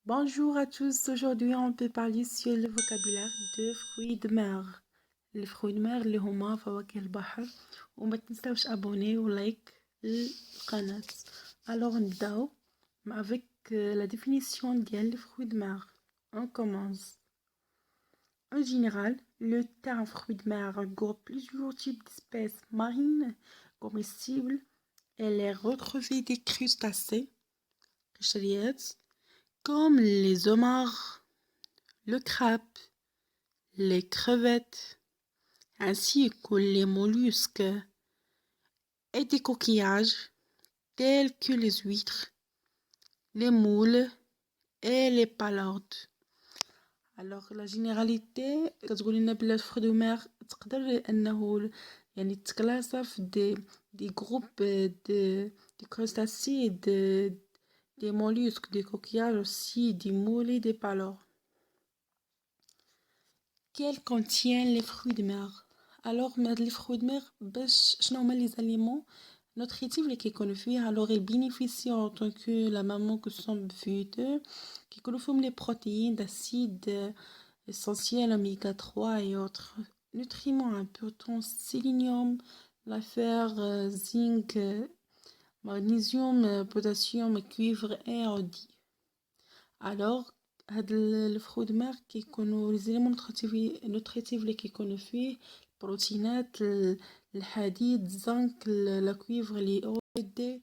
Bonjour à tous, aujourd'hui on peut parler sur le vocabulaire de fruits de mer. الفروي de mer اللي هما فواكه البحر وما تنساوش abonner و like القناة. Alors نبداو avec la définition ديال les fruits de mer. On commence. En général, le terme fruits de mer regroupe plusieurs types d'espèces marines comestibles et les retrouvées des crustacés, comme les homards, le crabe, les crevettes, ainsi que les mollusques et des coquillages tels que les huîtres, les moules et les palardes. Alors la généralité كتقول لنا بلا الفخ دو مير تقدر انه يعني تكلاسا في دي جروب دي crustacés des mollusques, des coquillages aussi, des moules et des palards. Quels contiennent les fruits de mer. Alors les fruits de mer باش شنو هما les aliments nutritifs اللي كيكونوا فيه. alors ils bénéficient en tant que la maman que sont feuilleteux كيكونوا فيهم les protéines d'acides essentiels oméga 3 et autres nutriments importants sélénium, la fer, zinc, magnésium, potassium, cuivre et iodine. alors هاد الفخو د مير كيكونوا لي زيليمون نوتريتيف اللي كيكونوا فيه البروتينات الحديد الزنك لا كويفر لي او دي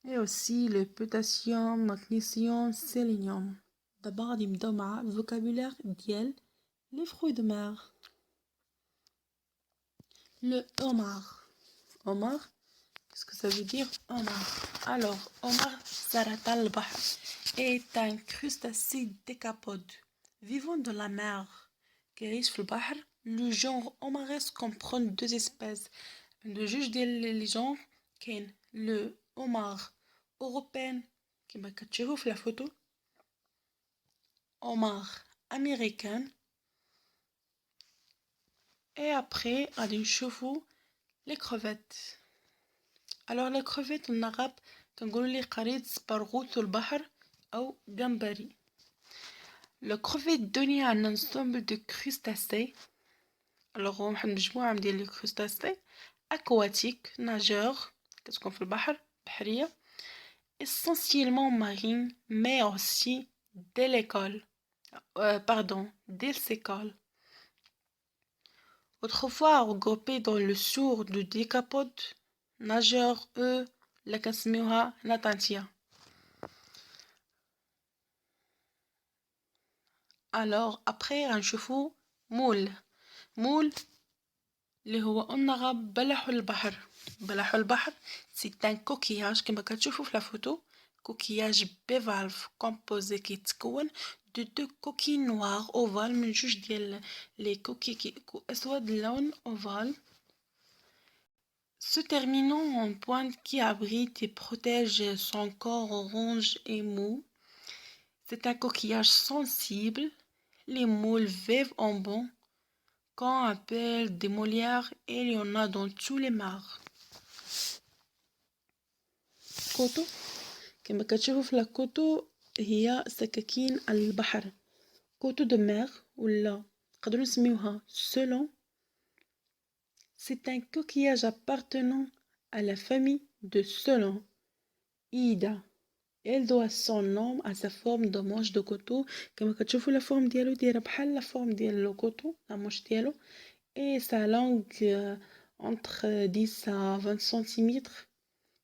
et aussi le potassium magnésium sélénium. دابا غادي نبداو مع الفوكابولير ديال les fruits de mer. Le homard, qu'est-ce que ça veut dire homard? Alors homard سرطان البحر est un crustacé décapode vivant dans la mer qui est riche في البحر. Le genre homarus comprend deux espèces. de juge ديال les genres كاين le homard européen كما كتشوفوا في la photo, homard américain et après غادي نشوفوا les crevettes. alors les crevettes en arabe كنقولوا ليه قريد سبرغوث البحر أو جمبري. Le crevette donné un ensemble de crustacés. alors هو واحد مجموعة ديال les crustacés aquatiques nageurs كتكون في البحر بحرية essentiellement marines mais aussi délicoles. autrefois regroupés dans le sous de décapodes nageurs eux اللي كنسميوها ناتانتيا. alors après غنشوفو مول اللي هو en arabe بلح البحر c'est un coquillage كما كتشوفوا في la photo, coquillage bivalve composé كيتكون de deux coquilles noires ovales من جوج ديال les coquilles اسود اللون ovale se terminant en pointe qui abrite et protège son corps orange et mou. c'est un coquillage sensible. les moules vivent en banc qu'on appelle des molières et il y en a dans tous les mares. كوتو كما كتشوفوا في لاكوتو هي سكاكين البحر. كوتو دو مير ولا نقدروا نسميوها selon. c'est un coquillage appartenant à la famille de Selon. Ida. elle doit son nom à sa forme de manche de coteau كما كتشوفوا la forme ديالو دايره بحال la forme ديال لو كوتو la manche ديالو et sa langue entre 10 à 20 cm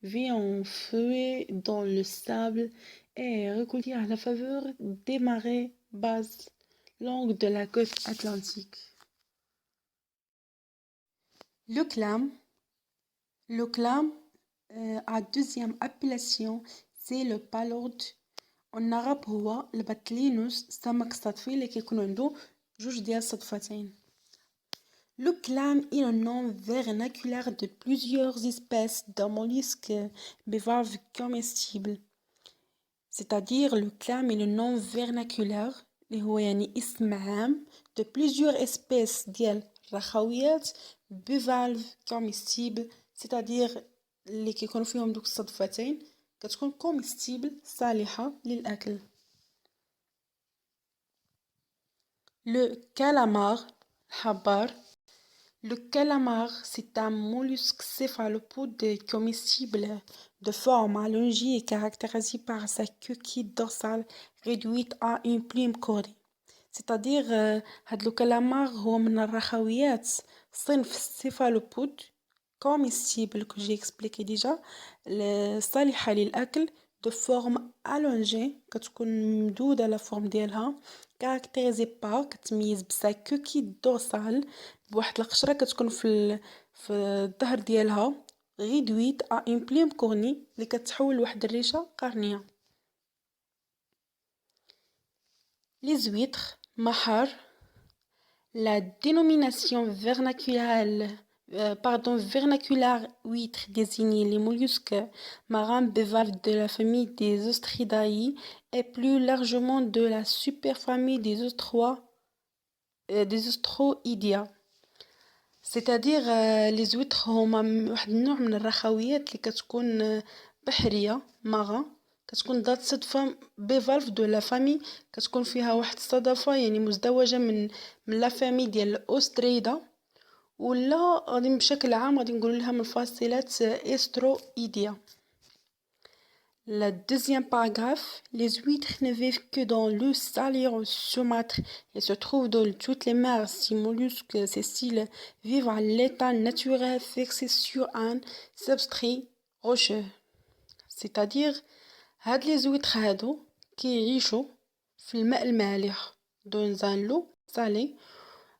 vit en feuilles dans le sable et est recueilli à la faveur des marées basses longues de la côte atlantique. Le clam a deuxième appellation c'est le palord. en arabe هو البطلينوس سمك صدفي اللي كيكون عنده جوج ديال الصدفتين. Le clam est le nom vernaculaire de plusieurs espèces de mollusques bivalves comestibles. c'est-à-dire le clam est le nom vernaculaire اللي هو يعني اسم عام de plusieurs espèces ديال الرخويات bivalves comestibles, c'est-à-dire اللي كيكونوا فيهم دوك الصدفتين كتكون comestible صالحة للأكل. Le calamar, الحبار. Le calamar, c'est un mollusque céphalopode comestible de forme allongée et caractérisé par sa coquille dorsale réduite à une plume cordée. C'est-à-dire هاد لو calamar هو من الرخويات صنف céphalopode comestible que j'ai expliqué déjà صالحة للأكل de forme allongée كتكون ممدودة لا فورم ديالها caractérisée par كتميز بسا coquille dorsale بواحد القشرة كتكون في الظهر ديالها réduite à une plume cornée اللي كتحول لواحد الريشة قرنية. Les huîtres, mahar, la dénomination vernaculaire huître désigne les mollusques marins bivalves de la famille des Ostridae et plus largement de la superfamille des Ostroidea. C'est-à-dire les huîtres هما واحد النوع من الرخويات اللي كتكون بحرية marin كتكون ذات صدفة بيفالف دو لا فامي كتكون فيها واحد الصدفة يعني مزدوجة من لا فامي ديال الأوستريدا ولا غادي بشكل عام غادي نقول لها من فاصلات استرويديا. La deuxième paragraphe, les huîtres ne vivent que dans l'eau salée au Sumatra et se trouvent dans toutes les mers. Ces mollusques sessiles vivent à l'état naturel fixé sur un substrat rocheux. C'est-à-dire هاد les huîtres هادو كيعيشوا في الماء المالح dans un l'eau salée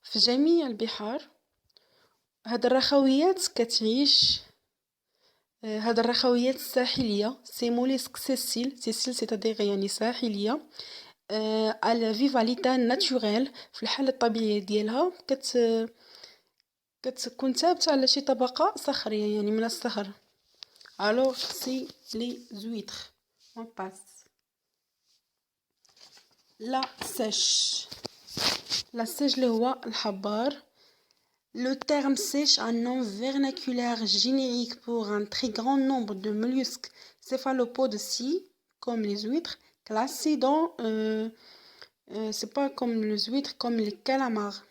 في جميع البحار. هاد الرخويات كتعيش هاد الرخويات الساحلية سي موليسك سيسيل سيتادير يعني ساحلية على فيفا ليتا ناتوريل في الحالة الطبيعية ديالها كتكون ثابتة على شي طبقة صخرية يعني من الصخر. Alors c'est les huîtres. On passe. La sèche. La sèche اللي هو الحبار. Le terme sèche, un nom vernaculaire générique pour un très grand nombre de mollusques céphalopodes aussi, comme les huîtres, classés dans... c'est pas comme les huîtres, comme les calamars.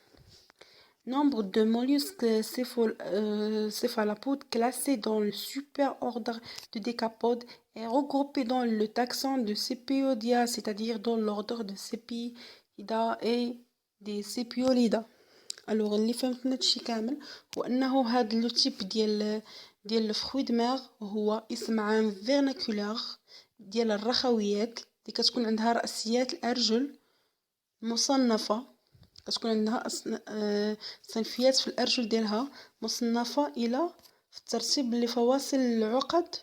Nombre de mollusques céphalopodes classés dans le superordre de décapodes et regroupés dans le taxon de Cepioidea, c'est-à-dire dans l'ordre de Cepida et des Cepiolida. الوغ اللي فهمت من هادشي كامل هو انه هاد لو تيب ديال الفخوي دماغ هو اسم عام فيرناكولار ديال الرخويات اللي كتكون عندها رأسيات الارجل مصنفة كتكون عندها صنفيات في الارجل ديالها مصنفة الى في الترتيب لفواصل العقد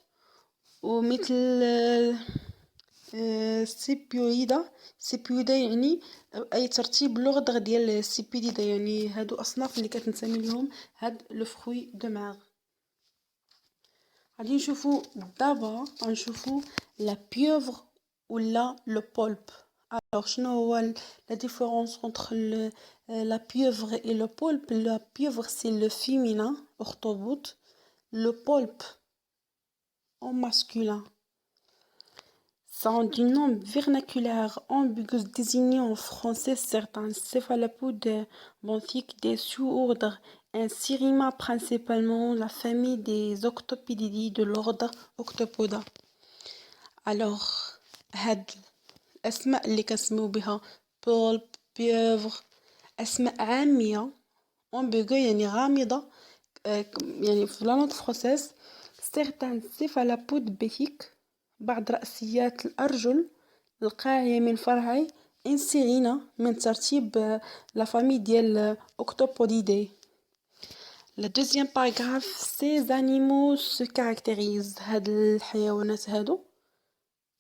ومثل سيبيويدا يعني اي ترتيب لوغدغ ديال السيبيديدا يعني هادو اصناف اللي كتنسمي لهم هاد لو فروي دو مير. غادي نشوفو دابا غنشوفو لا بيوفر ولا لو بولب. alors شنو هو لا ديفيرونس entre la pieuvre et le poulpe. La pieuvre c'est le féminin orthoboute, le poulpe en masculin. Sont du nom vernaculaire ambigu désignant en français certains céphalopodes benthiques des sous-ordres Insyrima, principalement la famille des Octopodidae de l'ordre Octopoda. Alors, هاد الأسماء اللي كنسميو بها بولب بيوفر أسماء عامية ambigu يعني غامضة يعني في la langue française. certains céphalopodes bétiques بعض رأسيات الأرجل القاعية من فرعي إنسيغينا من ترتيب لا فامي ديال أوكتوبوديدي. La deuxième paragraphe, ces animaux se caractérisent. هاد الحيوانات هادو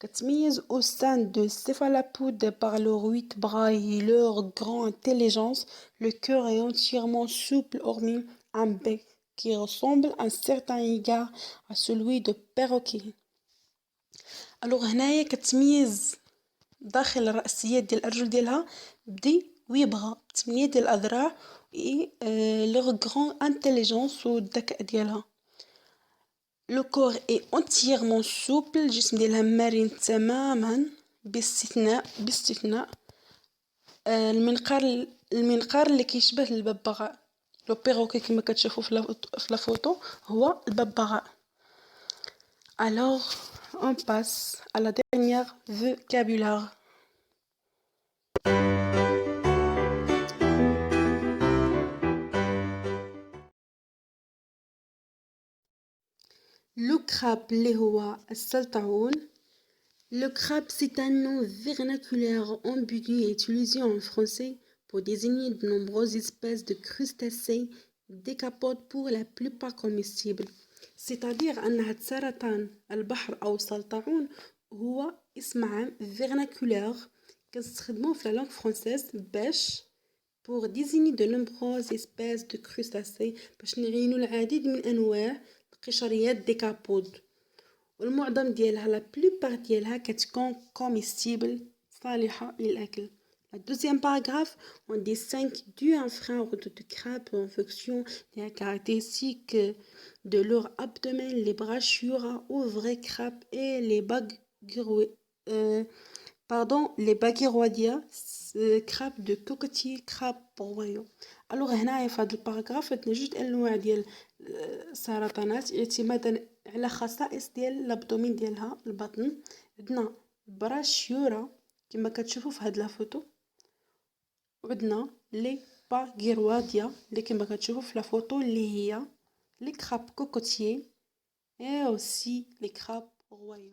كتميز au sein de céphalopodes par leur 8 bras et leur grande intelligence. Le cœur est entièrement souple hormis un bec qui ressemble à un certain égard à celui de perroquet. الوغ هنايا كتميز داخل الرأسيات ديال الأرجل ديالها بدي ويبغى 8 ديال الأذرع اي لوغ غران انتيليجونس والذكاء ديالها. لو كور اي اونتييرمون سوبل الجسم ديالها مرن تماما باستثناء المنقار اللي كيشبه الببغاء، لو بيروكي كما كتشوفوا في لا فوتو هو الببغاء. Alors, on passe à la dernière vocabulaire. Le crabe اللي هو السلطعون. Le crabe, c'est un nom vernaculaire ambigu utilisé en français pour désigner de nombreuses espèces de crustacés décapodes pour la plupart comestibles. C'est-à-dire أن سرطان البحر أو السلطعون هو اسم عام vernaculaire كنستخدموه في la langue française باش pour désigner de nombreuses espèces de crustacés باش نعينوا العديد من أنواع القشريات ديكابود. والمعظم ديالها لا بلوبار ديالها كتكون comestible صالحة للأكل. La deuxième paragraphe, on distingue deux ordres de crabes en fonction des caractéristiques de leur abdomen, les brachioura ou vrais crabes et les bagheroidia, crabes de cocotier, crabes royaux. Alors هنايا في هذا الباراغراف عندنا جوج انواع ديال السرطانات اعتمادا على خصائص ديال الابدومين ديالها البطن. عندنا براشيورا كما كتشوفوا في هاد لا فوتو، وعندنا لي باغيرواديا اللي كما كتشوفوا في لا فوتو اللي هي لي كراب كوكوتيي اي اوسي لي كراب رويو.